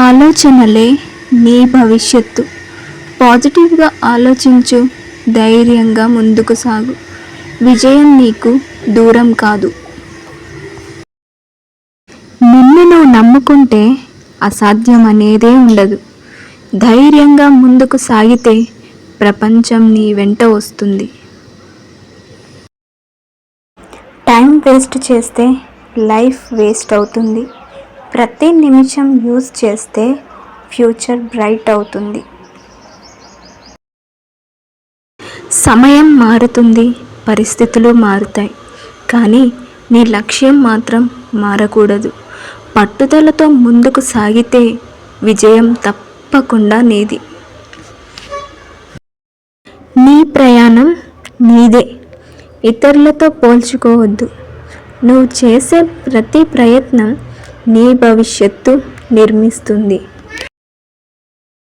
ఆలోచనలే నీ భవిష్యత్తు. పాజిటివ్గా ఆలోచించు, ధైర్యంగా ముందుకు సాగు. విజయం నీకు దూరం కాదు. నిన్ను నువ్వు నమ్ముకుంటే అసాధ్యం అనేదే ఉండదు. ధైర్యంగా ముందుకు సాగితే ప్రపంచం నీ వెంట వస్తుంది. టైం వేస్ట్ చేస్తే లైఫ్ వేస్ట్ అవుతుంది. ప్రతి నిమిషం యూజ్ చేస్తే ఫ్యూచర్ బ్రైట్ అవుతుంది. సమయం మారుతుంది, పరిస్థితులు మారుతాయి, కానీ నీ లక్ష్యం మాత్రం మారకూడదు. పట్టుదలతో ముందుకు సాగితే విజయం తప్పకుండా నీది. నీ ప్రయాణం నీదే, ఇతరులతో పోల్చుకోవద్దు. నువ్వు చేసే ప్రతి ప్రయత్నం నీ భవిష్యత్తు నిర్మిస్తుంది.